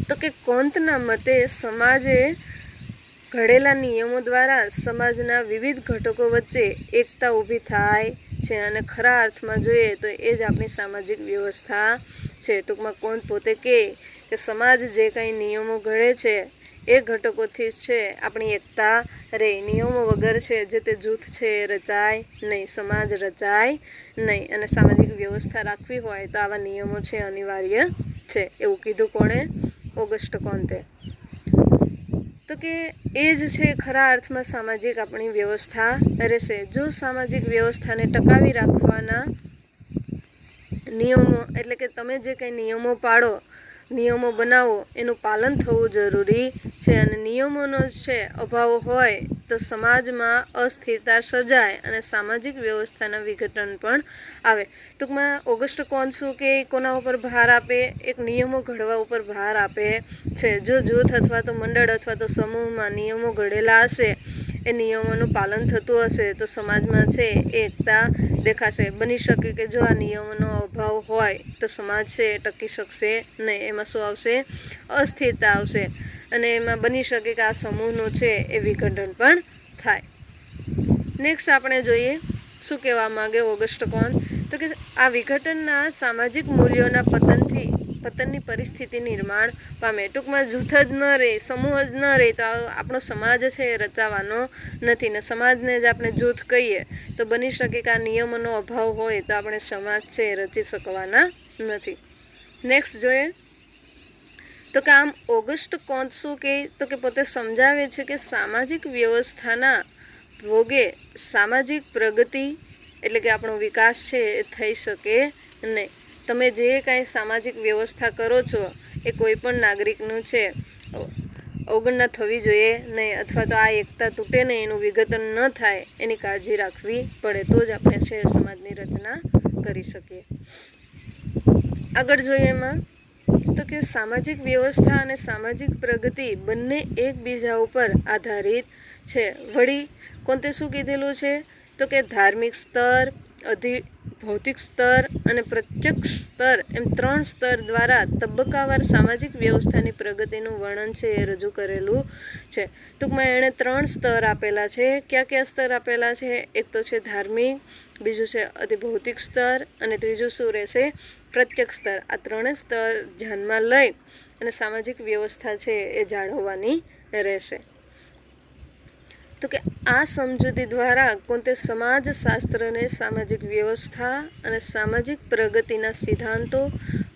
તો કે કોન્તના મતે સમાજે ઘડેલા નિયમો દ્વારા સમાજના વિવિધ ઘટકો વચ્ચે એકતા ઊભી થાય છે અને ખરા અર્થમાં જોઈએ તો એ જ આપણી સામાજિક વ્યવસ્થા છે. ટૂંકમાં કોન્ત પોતે કે સમાજ જે કંઈ નિયમો ઘડે છે એ ઘટકોથી છે આપણી એકતા રહે. નિયમો વગર છે જે તે જૂથ છે એ રચાય નહીં, સમાજ રચાય નહીં, અને સામાજિક વ્યવસ્થા રાખવી હોય તો આવા નિયમો છે અનિવાર્ય છે. એવું કીધું કોણે? ઓગસ્ટ કોન્તે. તો કે એ જ છે ખરા અર્થમાં સામાજિક આપણી વ્યવસ્થા રહેશે. જો સામાજિક વ્યવસ્થાને ટકાવી રાખવાના નિયમો એટલે કે તમે જે કંઈ નિયમો પાડો, નિયમો બનાવો, એનું પાલન થવું જરૂરી છે. અને નિયમોનો છે અભાવ હોય તો સમાજમાં અસ્થિરતા સર્જાય અને સામાજિક વ્યવસ્થાના વિઘટન પણ આવે. ટૂંકમાં ઓગસ્ટ કોન્ત શું કે કોના ઉપર ભાર આપે? એક નિયમો ઘડવા ઉપર ભાર આપે છે. જો જૂથ અથવા તો મંડળ અથવા તો સમૂહમાં નિયમો ઘડેલા હશે એ નિયમોનું પાલન થતું હશે તો સમાજમાં છે એ એકતા દેખાશે. બની શકે કે જો આ નિયમોનો અભાવ હોય તો સમાજ છે એ ટકી શકશે નહીં. એમાં શું આવશે? અસ્થિરતા આવશે અને એમાં બની શકે કે આ સમૂહનું છે એ વિઘટન પણ થાય. નેક્સ્ટ આપણે જોઈએ શું કહેવા માગે ઓગસ્ટ કોન્ત, તો કે આ વિઘટનના સામાજિક મૂલ્યોના પતનની પરિસ્થિતિ નિર્માણ પામે. ટૂંકમાં જૂથ જ ન રહે, સમૂહ જ ન રહે તો આપણો સમાજ છે એ રચાવાનો નથી ને સમાજને જ આપણે જૂથ કહીએ તો બની શકે કે આ નિયમોનો અભાવ હોય તો આપણે સમાજ છે એ રચી શકવાના નથી. નેક્સ્ટ જોઈએ તો કે આમ ઓગસ્ટ કોન્ત શું કહે તો કે પોતે સમજાવે છે કે સામાજિક વ્યવસ્થાના ભોગે સામાજિક પ્રગતિ એટલે કે આપણો વિકાસ છે એ થઈ શકે નહીં. તમે જે કાંઈ સામાજિક વ્યવસ્થા કરો છો એ કોઈ પણ નાગરિકનું છે અવગણના થવી જોઈએ નહીં અથવા તો આ એકતા તૂટે નહીં, એનું વિઘટન ન થાય એની કાળજી રાખવી પડે તો જ આપણે છે સમાજની રચના કરી શકીએ. આગળ જોઈએ એમાં તો કે સામાજિક વ્યવસ્થા અને સામાજિક પ્રગતિ બંને એકબીજા ઉપર આધારિત છે. વળી કોન્તે શું કીધેલું છે તો કે ધાર્મિક સ્તર, ભૌતિક સ્તર અને પ્રત્યક્ષ સ્તર એમ 3 સ્તર દ્વારા તબક્કાવાર સામાજિક વ્યવસ્થાની પ્રગતિનું વર્ણન છે એ રજૂ કરેલું છે. ટૂંકમાં એણે 3 સ્તર આપેલા છે. કયા કયા સ્તર આપેલા છે? એક તો છે ધાર્મિક, બીજું છે અતિભૌતિક સ્તર અને ત્રીજું શું રહેશે? પ્રત્યક્ષ સ્તર. આ 3 સ્તર ધ્યાનમાં લઈ અને સામાજિક વ્યવસ્થા છે એ જાળવવાની રહેશે. તો કે આ સમજૂતી દ્વારા કોન્તે સમાજશાસ્ત્રને સામાજિક વ્યવસ્થા અને સામાજિક પ્રગતિના સિદ્ધાંતો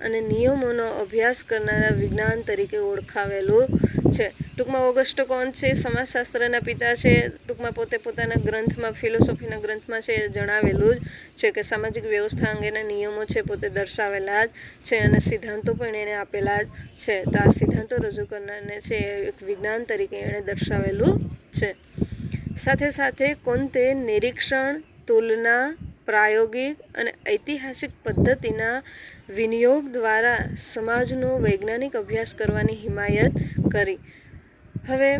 અને નિયમોનો અભ્યાસ કરનારા વિજ્ઞાન તરીકે ઓળખાવેલું છે. ટૂંકમાં ઓગસ્ટ કોન્ત છે સમાજશાસ્ત્રના પિતા છે. ટૂંકમાં પોતે પોતાના ગ્રંથમાં, ફિલોસોફીના ગ્રંથમાં છે જણાવેલું જ છે કે સામાજિક વ્યવસ્થા અંગેના નિયમો છે પોતે દર્શાવેલા જ છે અને સિદ્ધાંતો પણ એને આપેલા જ છે. તો આ સિદ્ધાંતો રજૂ કરનારને છે એક વિજ્ઞાન તરીકે એણે દર્શાવેલું છે. સાથે સાથે કોન્તે નિરીક્ષણ, તુલના, પ્રાયોગિક અને ઐતિહાસિક પદ્ધતિના વિનિયોગ દ્વારા સમાજનો વૈજ્ઞાનિક અભ્યાસ કરવાની હિમાયત કરી. હવે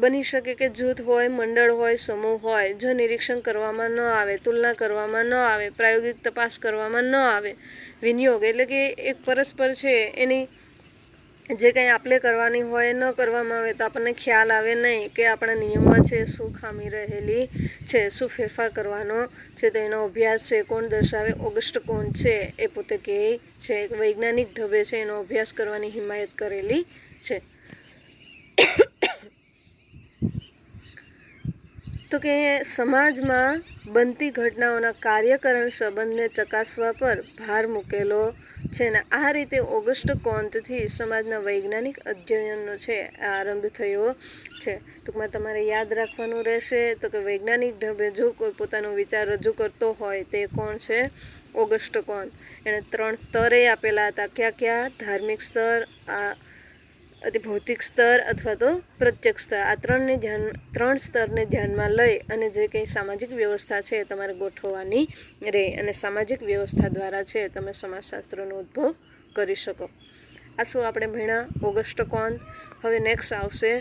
બની શકે કે જૂથ હોય, મંડળ હોય, સમૂહ હોય, જો નિરીક્ષણ કરવામાં ન આવે, તુલના કરવામાં ન આવે, પ્રાયોગિક તપાસ કરવામાં ન આવે, વિનિયોગ એટલે કે એક પરસ્પર છે એની જે કંઈ આપણે કરવાની હોય ન કરવામાં આવે તો આપણને ખ્યાલ આવે નહીં કે આપણા નિયમમાં છે શું ખામી રહેલી છે, શું ફેરફાર કરવાનો છે. તો એનો અભ્યાસ છે કોણ દર્શાવે? ઓગસ્ટ કોન્ત છે એ પોતે કહે છે એક વૈજ્ઞાનિક ઢબે છે એનો અભ્યાસ કરવાની હિમાયત કરેલી છે. તો કે સમાજમાં બનતી ઘટનાઓના કાર્યકરણ સંબંધને ચકાસવા પર ભાર મૂકેલો છે ને આ રીતે ઓગસ્ટ કોન્તથી સમાજના વૈજ્ઞાનિક અધ્યયનનો છે આરંભ થયો છે. ટૂંકમાં તમારે યાદ રાખવાનું રહેશે તો કે વૈજ્ઞાનિક ઢબે જો કોઈ પોતાનો વિચાર રજૂ કરતો હોય તે કોણ છે? ઓગસ્ટ કોન્ત. એણે 3 સ્તરે આપેલા હતા. કયા? ધાર્મિક સ્તર, અતિભૌતિક સ્તર અથવા તો પ્રત્યક્ષ સ્તર. આ 3 સ્તરને ધ્યાનમાં લઈ અને જે કંઈ સામાજિક વ્યવસ્થા છે એ તમારે ગોઠવવાની રહે અને સામાજિક વ્યવસ્થા દ્વારા છે તમે સમાજશાસ્ત્રનો ઉદ્ભવ કરી શકો. આ શું આપણે ભણ્યા? ઓગસ્ટ કોન્ત. હવે નેક્સ્ટ આવશે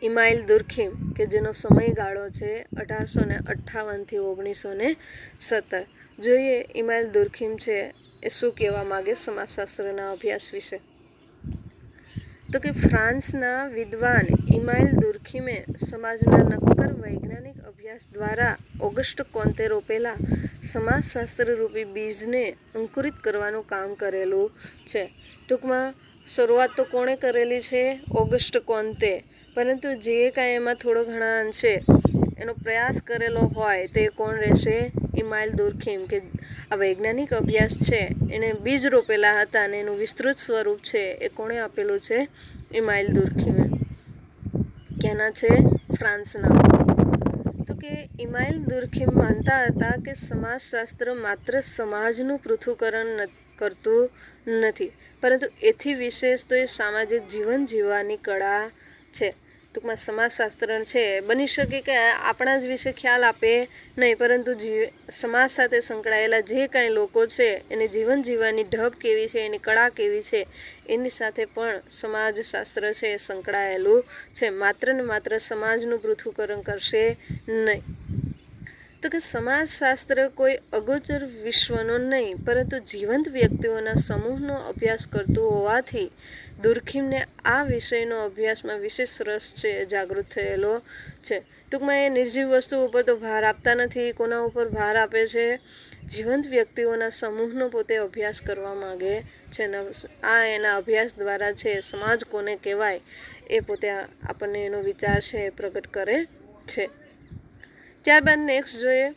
ઇમાઇલ દુર્ખિમ કે જેનો સમયગાળો છે 1858થી 1917. જોઈએ ઇમાઇલ દુર્ખિમ છે એ શું કહેવા માગે સમાજશાસ્ત્રના અભ્યાસ વિશે. તો કે ફ્રાન્સના વિદ્વાન ઇમાઇલ દુર્ખિમે સમાજના નક્કર વૈજ્ઞાનિક અભ્યાસ દ્વારા ઓગસ્ટ કોન્તે રોપેલા સમાજશાસ્ત્ર રૂપી બીજને અંકુરિત કરવાનું કામ કરેલું છે. ટૂંકમાં શરૂઆત તો કોણે કરેલી છે? ઓગસ્ટ કોન્તે. પરંતુ જે કાંઈ એમાં થોડો ઘણા અંશે એનો પ્રયાસ કરેલો હોય તે કોણ રહેશે? ઇમાઇલ દુર્ખિમ. કે આ વૈજ્ઞાનિક અભ્યાસ છે એને બીજ રોપેલા હતા અને એનું વિસ્તૃત સ્વરૂપ છે એ કોણે આપેલું છે? ઇમાઇલ દુર્ખિમે. ક્યાંના છે? ફ્રાન્સના. તો કે ઇમાઇલ દુર્ખિમ માનતા હતા કે સમાજશાસ્ત્ર માત્ર સમાજનું પૃથ્થકરણ કરતું નથી પરંતુ એથી વિશેષ તો એ સામાજિક જીવન જીવવાની કળા છે. ટૂંકમાં સમાજશાસ્ત્ર છે બની શકે કે આપણા જ વિશે ખ્યાલ આપે નહીં, પરંતુ સમાજ સાથે સંકળાયેલા જે કાંઈ લોકો છે એની જીવન જીવવાની ઢબ કેવી છે, એની કળા કેવી છે, એની સાથે પણ સમાજશાસ્ત્ર છે એ સંકળાયેલું છે. માત્ર ને માત્ર સમાજનું પૃથ્થકરણ કરશે નહીં. તો કે સમાજશાસ્ત્ર કોઈ અગોચર વિશ્વનો નહીં પરંતુ જીવંત વ્યક્તિઓના સમૂહનો અભ્યાસ કરતું હોવાથી દુર્ખીમને આ વિષયનો અભ્યાસમાં વિશેષ રસ છે જાગૃત થયેલો છે. ટૂંકમાં એ નિર્જીવ વસ્તુ ઉપર તો ભાર આપતા નથી. કોના ઉપર ભાર આપે છે? જીવંત વ્યક્તિઓના સમૂહનો પોતે અભ્યાસ કરવા માગે છે. આ એના અભ્યાસ દ્વારા છે સમાજ કોને કહેવાય એ પોતે આપણને એનો વિચાર છે એ પ્રગટ કરે છે. ત્યારબાદ નેક્સ્ટ જોઈએ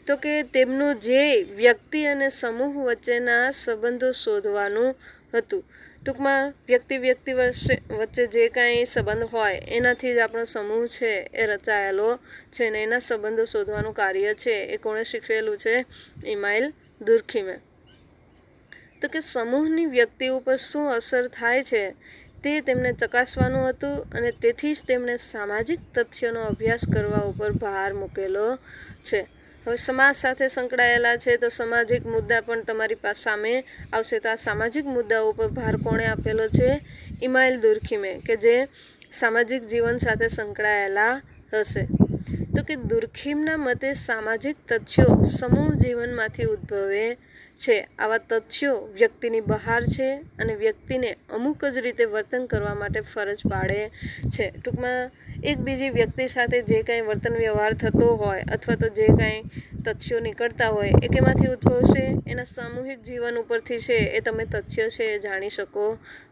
તો કે તેમનું ધ્યેય વ્યક્તિ અને સમૂહ વચ્ચેના સંબંધો શોધવાનું હતું. ટૂંકમાં વ્યક્તિ વચ્ચે જે કાંઈ સંબંધ હોય એનાથી જ આપણો સમૂહ છે એ રચાયેલો છે ને એના સંબંધો શોધવાનું કાર્ય છે એ કોણે શીખવેલું છે? ઇમાઇલ દુર્ખીમે. તો કે સમૂહની વ્યક્તિ ઉપર શું અસર થાય છે તે તેમને ચકાસવાનું હતું અને તેથી જ તેમણે સામાજિક તથ્યોનો અભ્યાસ કરવા ઉપર ભાર મૂકેલો છે. હવે સમાજ સાથે સંકળાયેલા છે તો સામાજિક મુદ્દા પણ તમારી પાસે સામે આવશે. તો આ સામાજિક મુદ્દાઓ ઉપર ભાર કોણે આપેલો છે? ઇમાઇલ દુર્ખીમે, કે જે સામાજિક જીવન સાથે સંકળાયેલા હશે. તો કે દુર્ખીમના મતે સામાજિક તથ્યો સમૂહ જીવનમાંથી ઉદ્ભવે છે. આવા તથ્યો વ્યક્તિની બહાર છે અને વ્યક્તિને અમુક જ રીતે વર્તન કરવા માટે ફરજ પાડે છે. ટૂંકમાં એક બીજી વ્યક્તિ સાથે જે કાંઈ વર્તન વ્યવહાર થતો હોય અથવા તો જે કાંઈ તથ્યો નીકળતા હોય એ કેમાંથી ઉદ્ભવશે? એના સામૂહિક જીવન ઉપરથી છે એ તમે તથ્ય છે એ જાણી શકો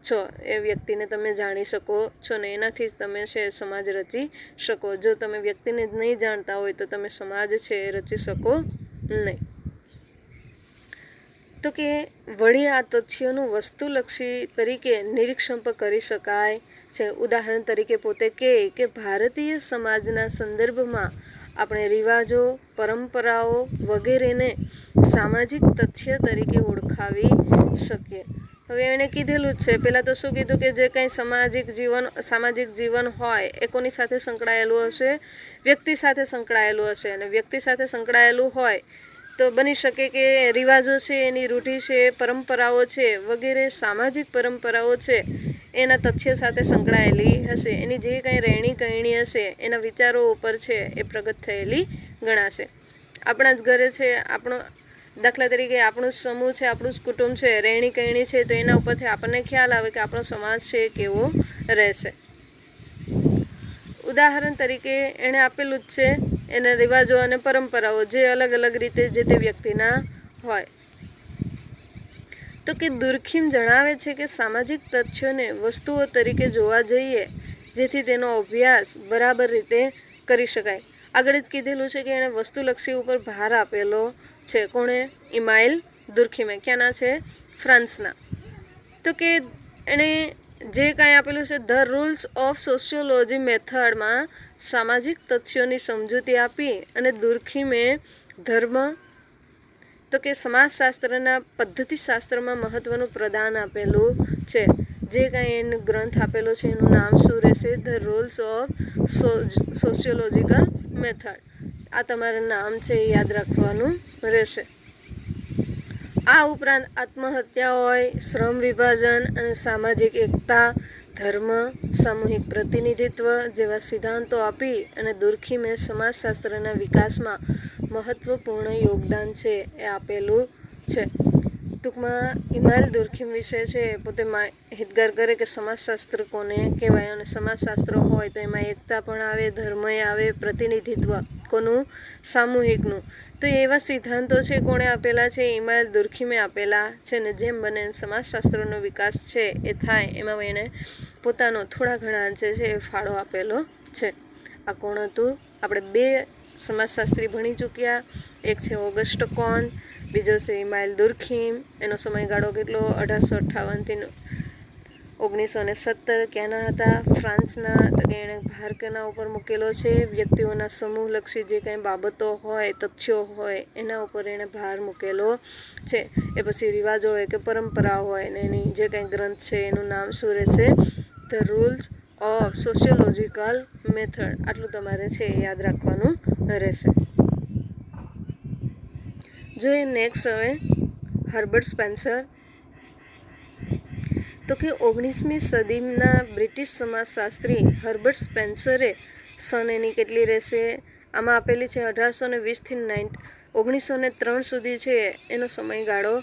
છો. એ વ્યક્તિને તમે જાણી શકો છો ને એનાથી જ તમે છે સમાજ રચી શકો. જો તમે વ્યક્તિને જ નહીં જાણતા હોય તો તમે સમાજ છે એ રચી શકો નહીં. તો કે વળી આ તથ્યોનું વસ્તુલક્ષી તરીકે નિરીક્ષણ પણ કરી શકાય છે. ઉદાહરણ તરીકે પોતે કહે કે ભારતીય સમાજના સંદર્ભમાં આપણે રિવાજો, પરંપરાઓ વગેરેને સામાજિક તથ્ય તરીકે ઓળખાવી શકીએ. હવે એણે કીધેલું જ છે. પહેલાં તો શું કીધું કે જે કંઈ સામાજિક જીવન હોય એ કોની સાથે સંકળાયેલું હશે? વ્યક્તિ સાથે સંકળાયેલું હશે. અને વ્યક્તિ સાથે સંકળાયેલું હોય તો બની શકે કે રિવાજો છે, એની રૂઢિ છે, પરંપરાઓ છે વગેરે સામાજિક પરંપરાઓ છે એના તથ્ય સાથે સંકળાયેલી હશે. એની જે કાંઈ રહેણી કહેણી હશે એના વિચારો ઉપર છે એ પ્રગટ થયેલી ગણાશે. આપણા જ ઘરે છે, દાખલા તરીકે આપણું સમૂહ છે, આપણું જ કુટુંબ છે, રહેણી કહેણી છે તો એના ઉપરથી આપણને ખ્યાલ આવે કે આપણો સમાજ છે એ કેવો રહેશે. ઉદાહરણ તરીકે એણે આપેલું જ છે એના રિવાજો અને પરંપરાઓ જે અલગ અલગ રીતે જે તે વ્યક્તિના હોય. તો કે દુર્ખીમ જણાવે છે કે સામાજિક તથ્યોને વસ્તુઓ તરીકે જોવા જઈએ જેથી તેનો અભ્યાસ બરાબર રીતે કરી શકાય. આગળ જ કીધેલું છે કે એણે વસ્તુલક્ષી ઉપર ભાર આપેલો છે. કોણે? ઇમાઇલ દુર્ખીમે. ક્યાંના છે? ફ્રાન્સના. તો કે એણે જે કાંઈ આપેલું છે ધ રૂલ્સ ઓફ સોશિયોલોજી મેથડમાં સામાજિક તથ્યોની સમજૂતી આપી અને દુર્ખીમે ધર્મ તો કે સમાજશાસ્ત્રના પદ્ધતિશાસ્ત્રમાં મહત્ત્વનું પ્રદાન આપેલું છે. જે કાંઈ એનો ગ્રંથ આપેલો છે એનું નામ શું રહેશે? The rules of sociological method. આ તમારે નામ છે એ યાદ રાખવાનું રહેશે. આ ઉપરાંત આત્મહત્યા હોય, શ્રમ વિભાજન અને સામાજિક એકતા, ધર્મ, સામૂહિક પ્રતિનિધિત્વ જેવા સિદ્ધાંતો આપી અને દુર્ખીમે સમાજશાસ્ત્રના વિકાસમાં મહત્ત્વપૂર્ણ યોગદાન છે એ આપેલું છે. ટૂંકમાં ઇમાઇલ દુર્ખીમ વિશે છે પોતે માહિતગાર કરે કે સમાજશાસ્ત્ર કોને કહેવાય. અને સમાજશાસ્ત્ર હોય તો એમાં એકતા પણ આવે, ધર્મય આવે, પ્રતિનિધિત્વ કોનું? સામૂહિકનું. તો એવા સિદ્ધાંતો છે કોણે આપેલા છે? ઇમાઇલ દુર્ખીમે આપેલા છે. ને જેમ બને એમ સમાજશાસ્ત્રનો વિકાસ છે એ થાય એમાં એણે પોતાનો થોડા ઘણા અંશે છે એ ફાળો આપેલો છે. આ કોણ હતું? આપણે 2 સમાજશાસ્ત્રી ભણી ચૂક્યા. એક છે ઓગસ્ટ કોન્ત, બીજો છે ઇમાઇલ દુર્ખીમ. એનો સમયગાળો કેટલો? 1858થી 1917. ક્યાંના હતા? ફ્રાન્સના. તો કે એણે ભાર કેના ઉપર મૂકેલો છે? વ્યક્તિઓના સમૂહલક્ષી જે કંઈ બાબતો હોય, તથ્યો હોય એના ઉપર એણે ભાર મૂકેલો છે. એ પછી રિવાજો હોય કે પરંપરા હોય ને એની જે કંઈ ગ્રંથ છે એનું નામ શું રહેશે? The rules of sociological method. આટલું તમારે છે એ યાદ રાખવાનું રહેશે. જોઈએ નેક્સ્ટ હવે હર્બર્ટ સ્પેન્સર. તો કે 19મી સદીના બ્રિટિશ સમાજશાસ્ત્રી હર્બર્ટ સ્પેન્સરે સન એની કેટલી રહેશે આમાં આપેલી છે 1820 થી 1903 સુધી છે એનો સમયગાળો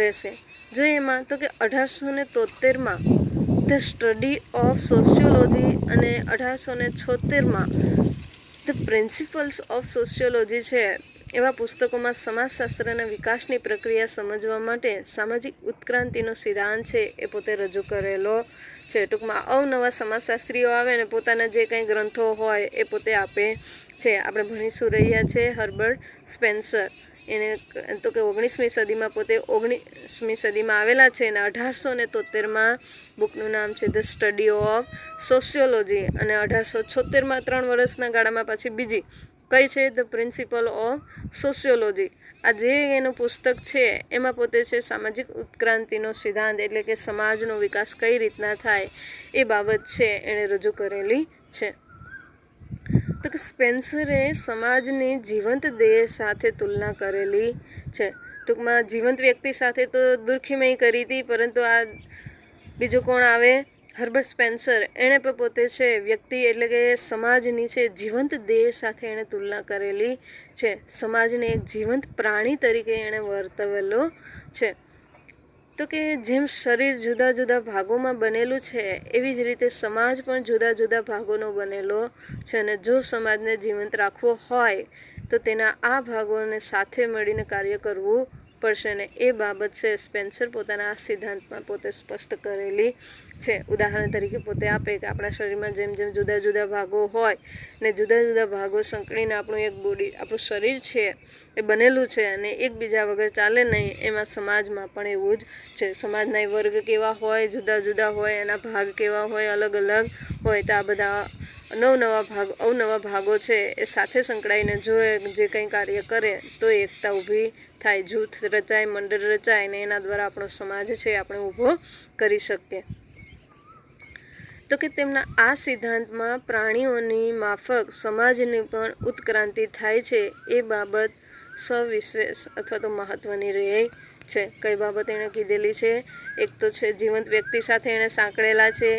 રહેશે. જો એમાં તો કે 1873માં ધ સ્ટડી ઓફ સોશિયોલોજી અને 1876માં ધ પ્રિન્સિપલ્સ ઓફ સોશિયોલોજી છે એવા પુસ્તકોમાં સમાજશાસ્ત્રના વિકાસની પ્રક્રિયા સમજવા માટે સામાજિક ઉત્ક્રાંતિનો સિદ્ધાંત છે એ પોતે રજૂ કરેલો છે. ટૂંકમાં અવનવા સમાજશાસ્ત્રીઓ આવે ને પોતાના જે કંઈ ગ્રંથો હોય એ પોતે આપે છે. આપણે ભણીશું રહ્યા છે હર્બર્ટ સ્પેન્સર. એને તો કે 19મી સદીમાં પોતે 19મી સદીમાં આવેલા છે અને 1873માં બુકનું નામ છે ધ સ્ટડી ઓફ સોશિયોલોજી અને 1876માં 3 વર્ષના ગાળામાં પાછી બીજી કઈ છે ધ પ્રિન્સિપલ ઓફ સોશિયોલોજી. આ જે એનું પુસ્તક છે એમાં પોતે છે સામાજિક ઉત્ક્રાંતિનો સિદ્ધાંત એટલે કે સમાજનો વિકાસ કઈ રીતના થાય એ બાબત છે એણે રજૂ કરેલી છે. તો કે સ્પેન્સરે સમાજની જીવંત દેહ સાથે તુલના કરેલી છે. ટૂંકમાં જીવંત વ્યક્તિ સાથે તો દુર્ખીમય કરી હતી, પરંતુ આ બીજું કોણ આવે હર્બર્ટ સ્પેન્સર. એણે પણ પોતે છે વ્યક્તિ એટલે કે સમાજની છે જીવંત દેહ સાથે એણે તુલના કરેલી છે. સમાજને એક જીવંત પ્રાણી તરીકે એણે વર્તવેલો છે. તો કે જેમ શરીર જુદા જુદા ભાગોમાં બનેલું છે એવી જ રીતે સમાજ પણ જુદા જુદા ભાગોનો બનેલો છે અને જો સમાજને જીવંત રાખવો હોય તો તેના આ ભાગોને સાથે મળીને કાર્ય કરવું પડશે ને એ બાબત છે સ્પેન્સર પોતાના આ સિદ્ધાંતમાં પોતે સ્પષ્ટ કરેલી છે. ઉદાહરણ તરીકે પોતે આપે કે આપણા શરીરમાં જેમ જેમ જુદા જુદા ભાગો હોય ને જુદા જુદા ભાગો સંકળીને આપણું શરીર છે એ બનેલું છે અને એકબીજા વગર ચાલે નહીં, એમાં સમાજમાં પણ એવું જ છે. સમાજના વર્ગ કેવા હોય, જુદા જુદા હોય, એના ભાગ કેવા હોય, અલગ અલગ હોય. તો આ બધા અવનવા ભાગો છે એ સાથે સંકળાઈને જો જે કંઈ કાર્ય કરે તો એકતા ઊભી થાય, જૂથ રચાય, મંડળ રચાય ને એના દ્વારા આપણો સમાજ છે આપણે ઊભો કરી શકીએ. તો કે તેમના આ સિદ્ધાંતમાં પ્રાણીઓની માફક સમાજની પણ ઉત્ક્રાંતિ થાય છે એ બાબત સવિશેષ અથવા તો મહત્ત્વની રહે છે. કઈ બાબત એણે કીધેલી છે? એક તો છે જીવંત વ્યક્તિ સાથે એણે સાંકળેલા છે,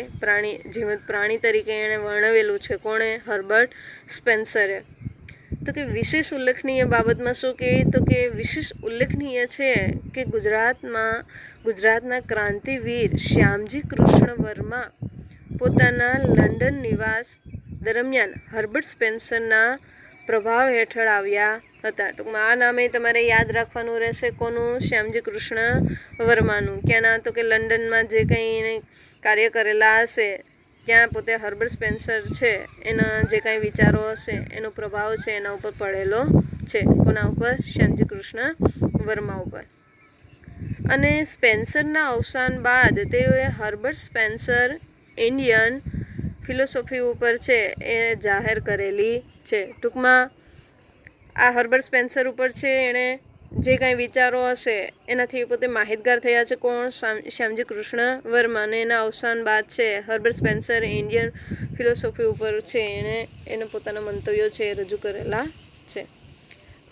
જીવંત પ્રાણી તરીકે એણે વર્ણવેલું છે. કોણે? હર્બર્ટ સ્પેન્સરે. તો કે વિશેષ ઉલ્લેખનીય બાબતમાં શું કહે? તો કે વિશેષ ઉલ્લેખનીય છે કે ગુજરાતના ક્રાંતિવીર શ્યામજી કૃષ્ણ વર્મા પોતાના લંડન નિવાસ દરમિયાન હર્બર્ટ સ્પેન્સરના પ્રભાવ હેઠળ આવ્યા હતા. ટૂંકમાં આ નામે તમારે યાદ રાખવાનું રહેશે. કોનું? શ્યામજી કૃષ્ણ વર્માનું. ક્યાંના? તો કે લંડનમાં જે કંઈ કાર્ય કરેલા હશે ત્યાં પોતે હર્બર્ટ સ્પેન્સર છે એના જે કાંઈ વિચારો હશે એનો પ્રભાવ છે એના ઉપર પડેલો છે. કોના ઉપર? શ્યામજી કૃષ્ણ વર્મા ઉપર. અને સ્પેન્સરના અવસાન બાદ તેઓએ હર્બર્ટ સ્પેન્સર ઇન્ડિયન ફિલોસોફી ઉપર છે એ જાહેર કરેલી છે. ટૂંકમાં આ હર્બર્ટ સ્પેન્સર ઉપર છે એણે જે કાંઈ વિચારો હશે એનાથી પોતે માહિતગાર થયા છે. કોણ? શ્યામજી કૃષ્ણ વર્મા. અને એના અવસાન બાદ છે હર્બર્ટ સ્પેન્સર ઇન્ડિયન ફિલોસોફી ઉપર છે એને પોતાના મંતવ્યો છે એ રજૂ કરેલા છે.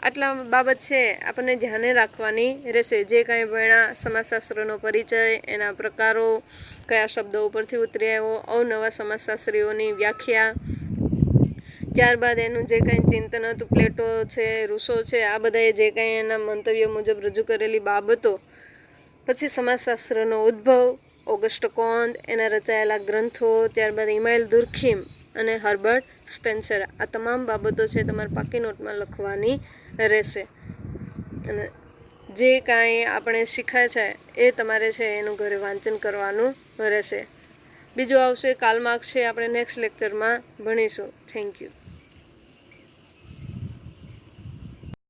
આટલા બાબત છે આપણને ધ્યાને રાખવાની રહેશે. જે કાંઈ ભણ્યા સમાજશાસ્ત્રનો પરિચય, એના પ્રકારો, કયા શબ્દો ઉપરથી ઉતરી આવ્યો, અવનવા સમાજશાસ્ત્રીઓની વ્યાખ્યા, ત્યારબાદ એનું જે કંઈ ચિંતન હતું, પ્લેટો છે, રૂસો છે, આ બધાએ જે કંઈ એના મંતવ્યો મુજબ રજૂ કરેલી બાબતો, પછી સમાજશાસ્ત્રનો ઉદ્ભવ, ઓગસ્ટ કોન્ત, એના રચાયેલા ગ્રંથો, ત્યારબાદ ઇમાઇલ દુર્ખીમ અને હર્બર્ટ સ્પેન્સર, આ તમામ બાબતો છે તમારે પાકી નોટમાં લખવાની રહેશે. અને જે કાંઈ આપણે શીખ્યા છે એ તમારે છે એનું ઘરે વાંચન કરવાનું રહેશે. બીજું આવશે કાર્લ માર્ક્સ છે, આપણે નેક્સ્ટ લેક્ચરમાં ભણીશું. Thank you.